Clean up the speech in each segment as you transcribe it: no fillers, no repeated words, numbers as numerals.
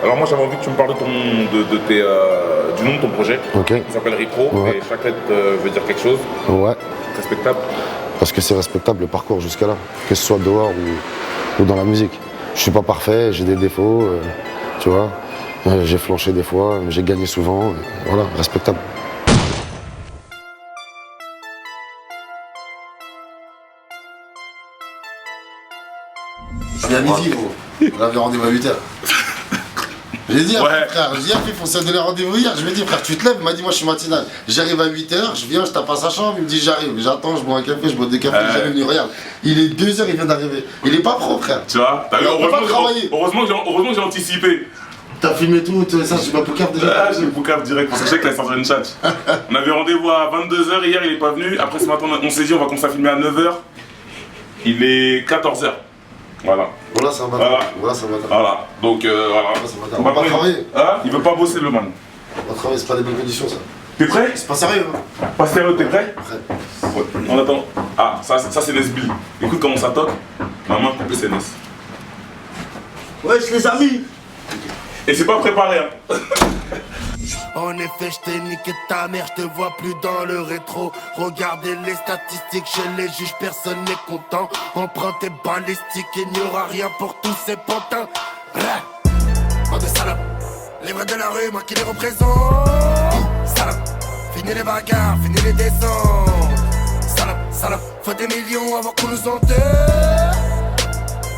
Alors moi j'avais envie que tu me parles du nom de ton projet. Ok. Il s'appelle Repro et chaque lettre veut dire quelque chose. Ouais. Respectable. Parce que c'est respectable le parcours jusqu'à là, que ce soit dehors ou dans la musique. Je suis pas parfait, j'ai des défauts, tu vois. J'ai flanché des fois, j'ai gagné souvent, voilà, respectable. Je viens à midi, gros. On avait rendez-vous à 8h. J'ai dit, frère, on s'est donné rendez-vous hier. Je lui ai dit, frère, tu te lèves. Il m'a dit, moi, je suis matinal. J'arrive à 8h, je viens, je tape à sa chambre. Il me dit, j'arrive. J'attends, je bois un café, je bois deux cafés. J'arrive, il regarde. Il est 2h, il vient d'arriver. Il est pas propre, frère. Tu vois, t'as vu, heureusement que j'ai anticipé. T'as filmé tout ça, j'ai pas Poucave déjà. Ah, j'ai le Poucave direct, parce que je sais qu'il a sorti une chat. On avait rendez-vous à 22h, hier il est pas venu. Après ce matin, on s'est dit, on va commencer à filmer à 9h. Il est 14h. Voilà. Voilà, c'est un matin. Voilà, c'est un matin. Voilà, donc voilà. On va pas travailler. Hein, il veut pas bosser le man. On va travailler, c'est pas des bonnes conditions ça. T'es prêt? C'est pas sérieux, hein. Pas sérieux, t'es prêt? Prêt. Ouais. On attend. Ah, ça c'est Nesbill. Écoute comment ça toque. Maman coupé c'est Nes. Wesh les amis. Et c'est pas préparé, hein. En effet, je t'ai niqué ta mère, je te vois plus dans le rétro. Regardez les statistiques chez les juges, personne n'est content. Emprunté balistique, il n'y aura rien pour tous ces pantins. Bande de salopes, les vrais de la rue, moi qui les représente. Salope, fini les bagarres, fini les descentes. Salope, faut des millions avant qu'on nous enterre.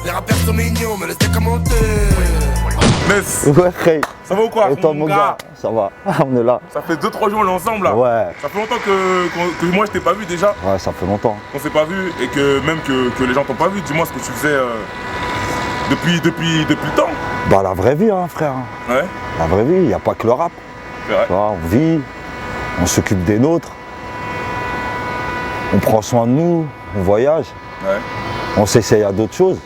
Les rappeurs sont mignons, mais laisse-les commenter. Ness, Ouais, Ray. ça va ou quoi? Et toi, mon gars? Ça va, on est là. Ça fait 2-3 jours on est ensemble là. Ouais. Ça fait longtemps que moi je t'ai pas vu déjà. Ouais, ça fait longtemps. Qu'on s'est pas vu et que même que les gens t'ont pas vu. Dis-moi ce que tu faisais depuis le temps. Bah, la vraie vie, hein, frère. Ouais. La vraie vie, il n'y a pas que le rap. C'est vrai. Tu vois, on vit, on s'occupe des nôtres, on prend soin de nous, on voyage, Ouais. on s'essaye à d'autres choses.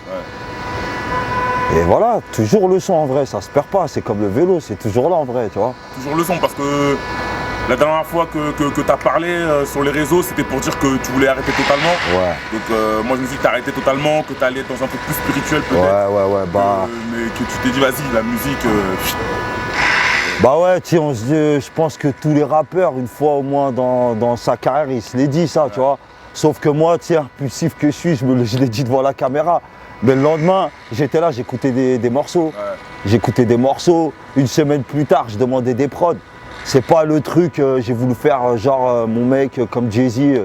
Et voilà, toujours le son en vrai, ça se perd pas, c'est comme le vélo, c'est toujours là en vrai, tu vois. Toujours le son parce que la dernière fois que tu as parlé sur les réseaux, c'était pour dire que tu voulais arrêter totalement. Ouais. Donc moi je me suis dit que tu arrêté totalement, que tu allais être dans un truc plus spirituel peut-être. Ouais, bah. Mais que tu t'es dit vas-y, la musique. Bah ouais, tu sais, je pense que tous les rappeurs, une fois au moins dans sa carrière, ils se l'est dit ça, tu vois. Sauf que moi, tu sais, impulsif que je suis, je l'ai dit devant la caméra. Mais le lendemain, j'étais là, j'écoutais des morceaux. Ouais. J'écoutais des morceaux. Une semaine plus tard, je demandais des prods. C'est pas le truc, j'ai voulu faire genre mon mec comme Jay-Z.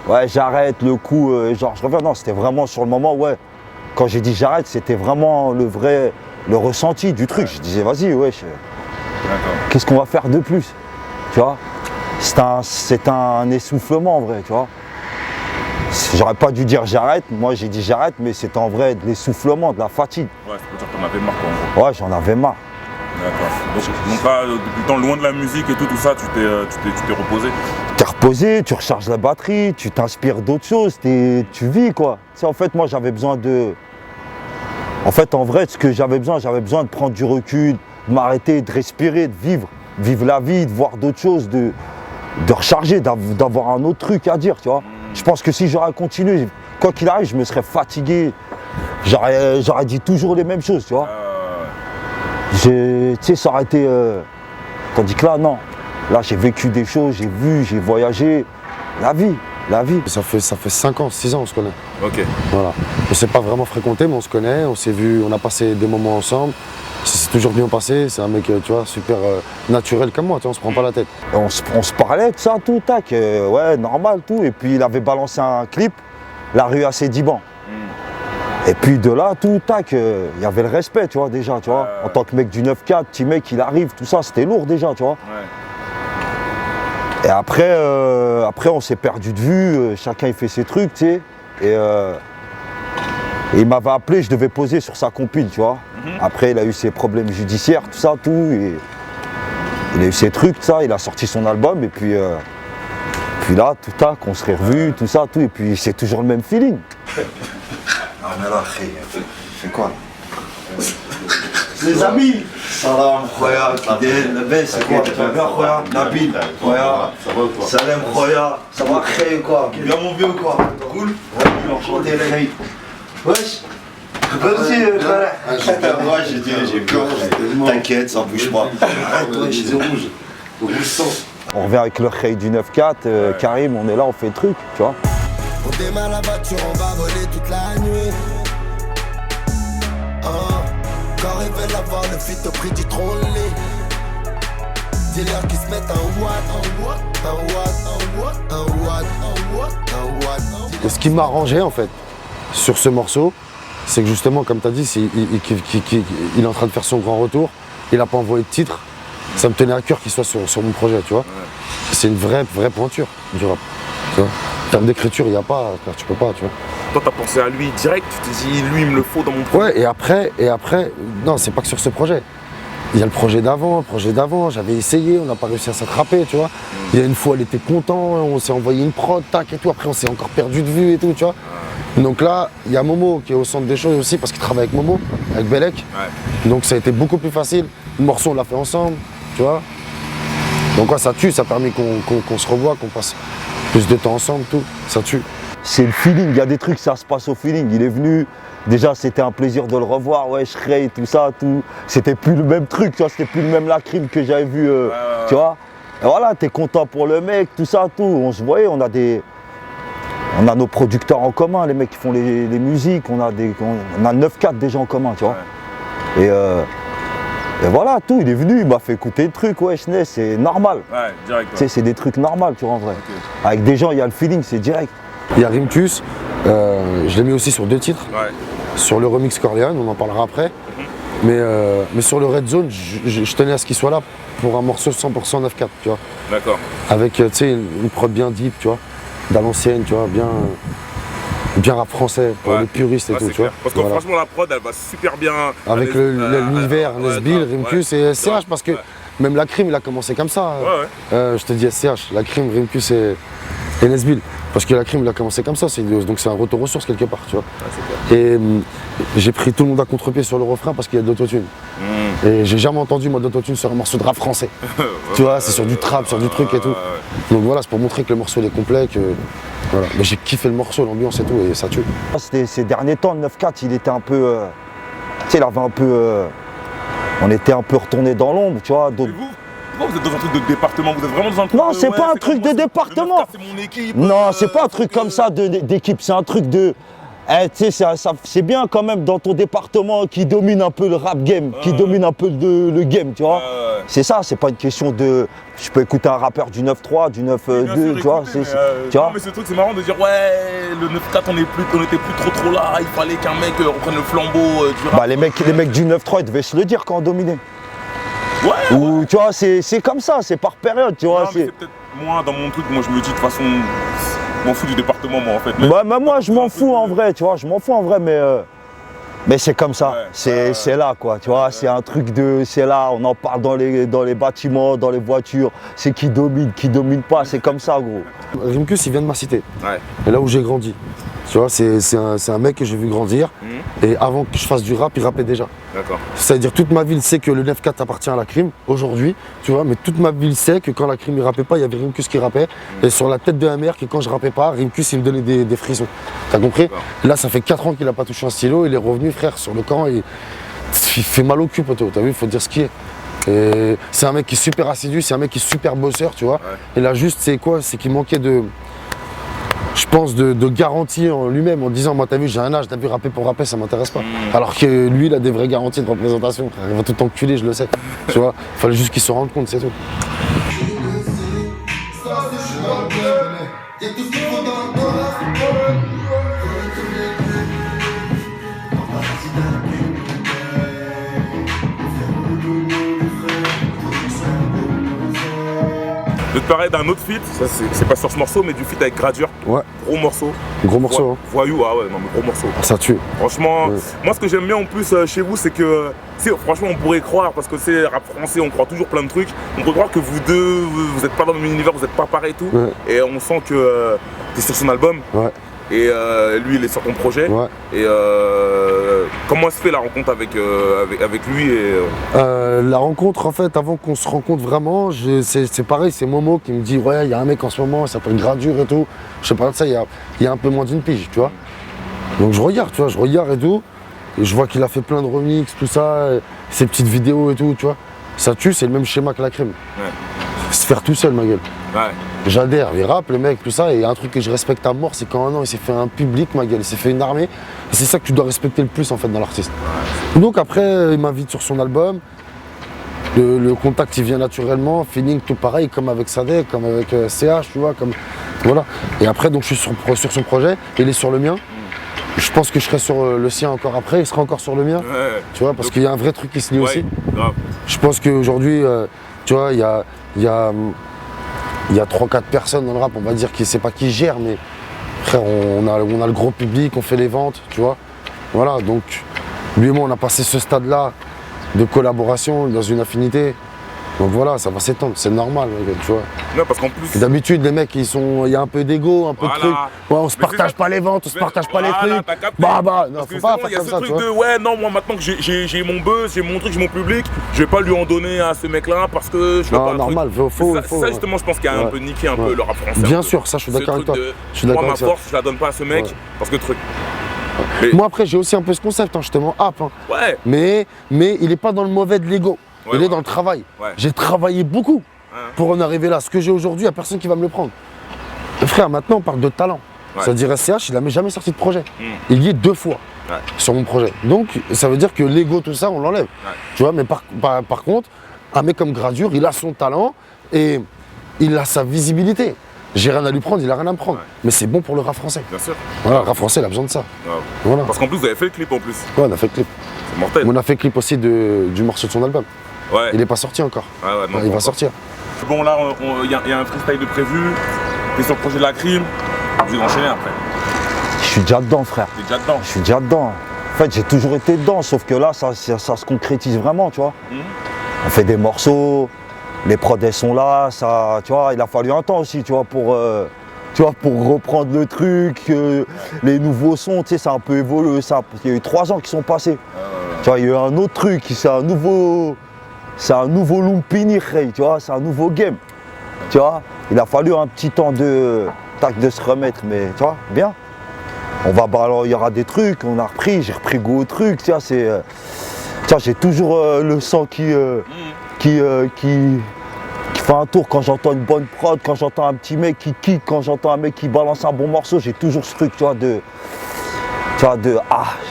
Ouais, j'arrête le coup, genre je reviens. Non, c'était vraiment sur le moment, ouais. Quand j'ai dit j'arrête, c'était vraiment le ressenti du truc. Je disais vas-y, ouais. Qu'est-ce qu'on va faire de plus? Tu vois? C'est un essoufflement en vrai, tu vois. J'aurais pas dû dire j'arrête, moi j'ai dit j'arrête, mais c'est en vrai de l'essoufflement, de la fatigue. Ouais, c'est pour dire que t'en avais marre quoi en gros. Ouais, j'en avais marre. D'accord. Donc là, depuis le temps loin de la musique et tout ça, tu t'es reposé. T'es reposé, tu recharges la batterie, tu t'inspires d'autres choses, tu vis quoi. Tu sais, en fait, moi j'avais besoin de. En fait, en vrai, ce que j'avais besoin de prendre du recul, de m'arrêter, de respirer, de vivre la vie, de voir d'autres choses, de recharger, d'avoir un autre truc à dire, tu vois. Je pense que si j'aurais continué, quoi qu'il arrive, je me serais fatigué. J'aurais dit toujours les mêmes choses, tu vois. Tu sais, ça aurait été. Tandis que là, non. Là, j'ai vécu des choses, j'ai vu, j'ai voyagé. La vie. Ça fait 5 ans, 6 ans on se connaît. Ok. Voilà. On s'est pas vraiment fréquenté, mais on se connaît, on s'est vu, on a passé des moments ensemble. C'est toujours bien passé, c'est un mec, tu vois, super naturel comme moi, tu vois, on se prend pas la tête. On se parlait de ça, tout, tac, ouais, normal, tout. Et puis il avait balancé un clip, La rue à ses 10 bancs. Et puis de là, tout, tac, il y avait le respect, tu vois, déjà, tu vois. En tant que mec du 9-4, petit mec, il arrive, tout ça, c'était lourd déjà, tu vois. Ouais. Et après, on s'est perdu de vue, chacun il fait ses trucs, tu sais. Et il m'avait appelé, je devais poser sur sa compile, tu vois. Après, il a eu ses problèmes judiciaires, tout ça, tout. Et il a eu ses trucs, tout ça, il a sorti son album, et puis là, tout tac, on serait revus, tout ça, tout. Et puis c'est toujours le même feeling. Ah mais là, c'est quoi? Les amis. Salam, Khoya, Kidel, Nabel, c'est quoi? Tu vas bien, Khoya? Nabil, Khoya. Ça va ou quoi? Salam, Khoya. Ça va, Khay ou quoi? Bien mon vieux ou quoi? Cool? Ouais, enchanté, Khay. Wesh. Vas-y, frère. Moi, j'ai peur, T'inquiète, ça bouge pas. Arrête-toi, j'ai des rouges. Rouge sang. On revient avec le Khay du 9-4, Karim, on est là, on fait le truc, tu vois. On démarre la voiture, on va voler toute la nuit. Quand révèle avoir le fit au prix du trolley. Dis-leur qu'ils se mettent un watt, un watt, un watt, un watt, un watt, un watt, un watt. Et ce qui m'a arrangé en fait sur ce morceau, c'est que justement, comme tu as dit, il est en train de faire son grand retour, il n'a pas envoyé de titre. Ça me tenait à cœur qu'il soit sur mon projet, tu vois. C'est une vraie pointure du rap. Tu vois. En termes d'écriture, il n'y a pas, tu peux pas, tu vois. Toi, t'as pensé à lui direct, tu t'es dit, lui, il me le faut dans mon projet. Ouais, et après, non, c'est pas que sur ce projet. Il y a le projet d'avant, j'avais essayé, on n'a pas réussi à s'attraper, tu vois. Il y a une fois, elle était content, on s'est envoyé une prod, tac et tout, après on s'est encore perdu de vue et tout, tu vois. Donc là, il y a Momo qui est au centre des choses aussi, parce qu'il travaille avec Momo, avec Belek. Ouais. Donc ça a été beaucoup plus facile. Le morceau, on l'a fait ensemble, tu vois. Donc ouais, ça tue, ça a permis qu'on se revoie, qu'on passe plus de temps ensemble, tout, ça tue. C'est le feeling, il y a des trucs, ça se passe au feeling. Il est venu, déjà c'était un plaisir de le revoir, ouais, Khay, tout ça, tout. C'était plus le même truc, tu vois, c'était plus le même Lacrim que j'avais vu, tu vois. Et voilà, t'es content pour le mec, tout ça, tout. On se voyait, on a nos producteurs en commun, les mecs qui font les musiques, on a 9-4 déjà en commun, tu vois. Ouais. Et voilà, tout, il est venu, il m'a fait écouter le truc, ouais, Schnee, c'est normal. Ouais, direct. Tu sais, c'est des trucs normaux, tu vois, en vrai. Okay. Avec des gens, il y a le feeling, c'est direct. Il y a Rimkus, je l'ai mis aussi sur 2 titres. Ouais. Sur le remix Corleone, on en parlera après. Mais sur le Red Zone, je tenais à ce qu'il soit là pour un morceau 100% 9-4, tu vois. D'accord. Avec, tu sais, une prod bien deep, tu vois, d'à l'ancienne, tu vois, bien rap français, pour les puristes et tout, tu vois. Parce que franchement, la prod, elle va super bien. Avec l'univers, Nesbill, Rimkus et SCH, parce que même Lacrim, il a commencé comme ça. Je te dis SCH, Lacrim, Rimkus et Nesbill. Parce que Lacrim, il a commencé comme ça, donc c'est un retour aux sources quelque part, tu vois. Et j'ai pris tout le monde à contre-pied sur le refrain parce qu'il y a de l'autotune. Et j'ai jamais entendu moi d'autotune sur un morceau de rap français. Tu vois, c'est sur du trap, sur du truc et tout. Donc voilà, c'est pour montrer que le morceau il est complet, que voilà. Mais j'ai kiffé le morceau, l'ambiance et tout, et ça tue. Ces derniers temps, le 9-4, il était un peu, tu sais, il avait un peu, on était un peu retourné dans l'ombre, tu vois. Vous êtes dans un truc de département, vous êtes vraiment dans un truc. Non, c'est pas un truc de département. C'est mon équipe. Non, c'est pas un truc comme ça d'équipe, c'est un truc de. Tu sais, c'est bien quand même dans ton département qui domine un peu le rap game, qui domine un peu le game, tu vois. C'est ça, c'est pas une question de. Je peux écouter un rappeur du 9-3, du 9-2, tu vois. Tu vois. Non, mais ce truc, c'est marrant de dire, ouais, le 9-4, on était plus trop là, il fallait qu'un mec reprenne le flambeau du rap. Bah, les mecs du 9-3, ils devaient se le dire quand on dominait. Ouais, ou tu vois, c'est comme ça, c'est par période, tu vois. C'est peut-être moi dans mon truc, moi je me dis de toute façon, je m'en fous du département moi en fait. Mais moi je m'en fous en vrai, tu vois, je m'en fous en vrai, mais c'est comme ça, c'est là quoi, tu vois, c'est un truc de, c'est là, on en parle dans les bâtiments, dans les voitures, c'est qui domine pas, c'est comme ça gros. Rimkus il vient de ma cité, et là où j'ai grandi. Tu vois, c'est un mec que j'ai vu grandir et avant que je fasse du rap, il rappait déjà. D'accord. C'est-à-dire toute ma ville sait que le 9-4 appartient à Lacrim aujourd'hui, tu vois, mais toute ma ville sait que quand Lacrim il rappait pas, il y avait Rimkus qui rappait. Et sur la tête de la mère, que quand je rappais pas, Rimkus il me donnait des frissons. T'as compris? Là ça fait 4 ans qu'il a pas touché un stylo, il est revenu frère sur le camp et il fait mal au cul poteau, t'as vu, il faut dire ce qui est. Et c'est un mec qui est super assidu, c'est un mec qui est super bosseur, tu vois. Et là juste c'est quoi? C'est qu'il manquait de. Je pense de garantie en lui-même en disant moi t'as vu j'ai un âge, t'as vu rapper pour rapper ça m'intéresse pas. Alors que lui il a des vraies garanties de représentation, il va tout enculer je le sais. Tu vois, fallait juste qu'il se rende compte, c'est tout. De te parler d'un autre feat, c'est pas sur ce morceau, mais du feat avec Gradure. Ouais. Gros morceau. Gros morceau. Voyou, ah ouais, non mais gros morceau. Ça tue. Franchement, moi ce que j'aime bien en plus chez vous, c'est que, franchement on pourrait croire, parce que c'est rap français, on croit toujours plein de trucs, on peut croire que vous deux, vous êtes pas dans le même univers, vous êtes pas pareil et tout, et on sent que t'es sur son album. Ouais. Et lui il est sur ton projet. Ouais. Et comment se fait la rencontre avec lui La rencontre en fait, avant qu'on se rencontre vraiment, c'est pareil, c'est Momo qui me dit ouais il y a un mec en ce moment, il s'appelle Gradure et tout. Je sais pas de ça, il y a un peu moins d'une pige, tu vois. Donc je regarde, tu vois, et tout. Et je vois qu'il a fait plein de remix, tout ça, ses petites vidéos et tout, tu vois. Ça tue, c'est le même schéma que la crème. Ouais. Se faire tout seul, ma gueule. Ouais. J'adhère, il rappe, le mec, tout ça. Et un truc que je respecte à mort, c'est qu'en un an, il s'est fait un public, ma gueule. Il s'est fait une armée. Et c'est ça que tu dois respecter le plus, en fait, dans l'artiste. Donc après, il m'invite sur son album. Le contact, il vient naturellement. Feeling, tout pareil, comme avec Sadek, comme avec CH, tu vois. Comme, voilà. Et après, donc, je suis sur son projet. Il est sur le mien. Je pense que je serai sur le sien encore après. Il sera encore sur le mien. Ouais. Tu vois, parce qu'il y a un vrai truc qui se lie aussi. Grave. Je pense qu'aujourd'hui, tu vois, il y a 3-4 personnes dans le rap, on va dire, qui ne sait pas qui gère, mais frère, on a le gros public, on fait les ventes, tu vois. Voilà, donc lui et moi, on a passé ce stade-là de collaboration, dans une affinité. Donc voilà, ça va s'étendre, c'est normal, tu vois. Non, parce qu'en plus. D'habitude, les mecs, il y a un peu d'ego, un peu de trucs. Ouais, on se partage pas les ventes, on se partage pas les trucs. T'as capté. Non, Parce faut que pas sinon, faire comme ça, il y a ce tu truc vois. de ouais, non, moi maintenant que j'ai mon buzz, j'ai mon truc, j'ai mon public, je vais pas lui en donner à ce mec-là parce que je veux Non, pas. normal, Ça, justement, je pense qu'il y a un peu niqué un peu le rap français. Bien sûr, ça, je suis d'accord avec toi. Je suis d'accord moi, ma avec ça. force, je la donne pas à ce mec parce que truc. Mais- Moi, après, j'ai aussi un peu ce concept, justement, rap. Ouais. Mais il n'est pas dans le mauvais de l'ego. Ouais, Il est dans le travail. Ouais. J'ai travaillé beaucoup pour en arriver là. Ce que j'ai aujourd'hui, il n'y a personne qui va me le prendre. Frère, maintenant, on parle de talent. Ouais. C'est-à-dire, SCH, il n'a jamais sorti de projet. Mm. Il y est 2 fois Ouais. sur mon projet. Donc, ça veut dire que l'ego, tout ça, on l'enlève. Ouais. Tu vois, mais par contre, un mec comme Gradure, il a son talent et il a sa visibilité. J'ai rien à lui prendre, il a rien à me prendre. Ouais. Mais c'est bon pour le rap français. Bien sûr. Voilà, le rap français, il a besoin de ça. Ouais. Voilà. Parce qu'en plus, vous avez fait le clip en plus. Ouais, on a fait le clip. C'est mortel. On a fait le clip aussi du morceau de son album. Ouais. Il n'est pas sorti encore. Ouais, non, il va sortir. Bon, là, il y a un freestyle de prévu. T'es sur le projet de la crime. Vous allez enchaîner après. Je suis déjà dedans, frère. T'es déjà dedans. Je suis déjà dedans. En fait, j'ai toujours été dedans, sauf que là, ça se concrétise vraiment, tu vois. On fait des morceaux, les prods, elles sont là, ça, tu vois, il a fallu un temps aussi, tu vois, pour reprendre le truc, les nouveaux sons, tu sais, ça a un peu évolué, ça. Il y a eu 3 ans qui sont passés. Tu vois, il y a eu un autre truc, c'est un nouveau Lumpini, tu vois, c'est un nouveau game. Tu vois, il a fallu un petit temps de se remettre, mais tu vois, bien. Alors, il y aura des trucs, on a repris, j'ai repris goût au truc, tu vois, j'ai toujours le sang qui fait un tour quand j'entends une bonne prod, quand j'entends un petit mec qui kick, quand j'entends un mec qui balance un bon morceau, j'ai toujours ce truc, tu vois,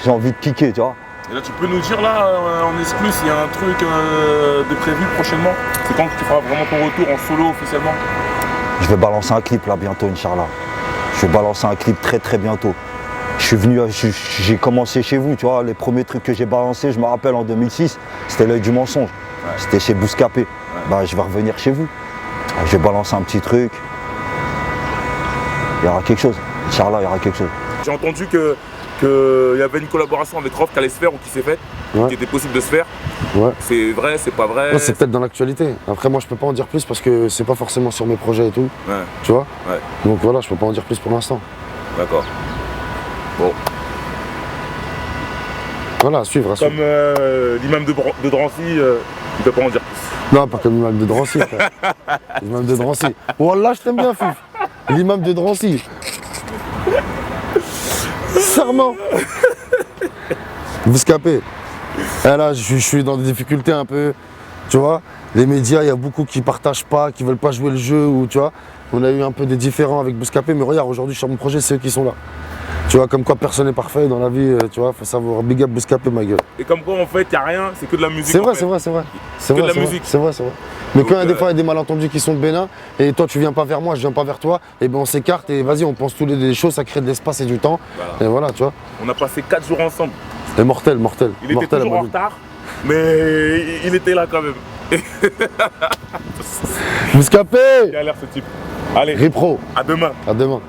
j'ai envie de kicker, tu vois. Et là, tu peux nous dire là, en exclu, s'il y a un truc de prévu prochainement? C'est quand que tu feras vraiment ton retour en solo officiellement? Je vais balancer un clip là bientôt, Inch'Allah. Je vais balancer un clip très très bientôt. J'ai commencé chez vous, tu vois, les premiers trucs que j'ai balancés, je me rappelle en 2006, c'était L'œil du mensonge. Ouais. C'était chez Bouscapé. Ouais. Bah, je vais revenir chez vous. Je vais balancer un petit truc. Il y aura quelque chose. Inch'Allah, il y aura quelque chose. J'ai entendu qu'il y avait une collaboration avec Rof qui allait se faire ou qui s'est faite, qui était possible de se faire. Ouais. C'est vrai, c'est pas vrai? Ouais, c'est peut-être dans l'actualité. Après, moi, je peux pas en dire plus parce que c'est pas forcément sur mes projets et tout. Ouais. Tu vois? Ouais. Donc voilà, je peux pas en dire plus pour l'instant. D'accord. Bon. Voilà, à suivre, à suivre. Comme l'imam de Drancy, il peut pas en dire plus. Non, pas comme l'imam de Drancy, frère. L'imam de Drancy. Wallah, je t'aime bien, Fif. L'imam de Drancy. Serment. Bouscapé. Et là, je suis dans des difficultés un peu. Tu vois, les médias, il y a beaucoup qui partagent pas, qui veulent pas jouer le jeu, ou tu vois. On a eu un peu des différends avec Bouscapé, mais regarde, aujourd'hui, sur mon projet, c'est eux qui sont là. Tu vois, comme quoi personne n'est parfait dans la vie, tu vois, faut savoir. Big up Bouscapé, ma gueule. Et comme quoi, en fait, il n'y a rien, c'est que de la musique. C'est vrai, en fait. c'est vrai, c'est vrai. C'est que de la musique. C'est vrai, c'est vrai. Mais Donc, quand des fois, il y a des malentendus qui sont de Bénin, et toi, tu viens pas vers moi, je viens pas vers toi, et ben on s'écarte, et vas-y, on pense tous les des choses, ça crée de l'espace et du temps. Voilà. Et voilà, tu vois. On a passé 4 jours ensemble. Et mortel, mortel. Il mortel, était toujours en retard, mais il était là quand même. Bouscapé. Il a l'air ce type. Allez, Ripro. à demain. À demain.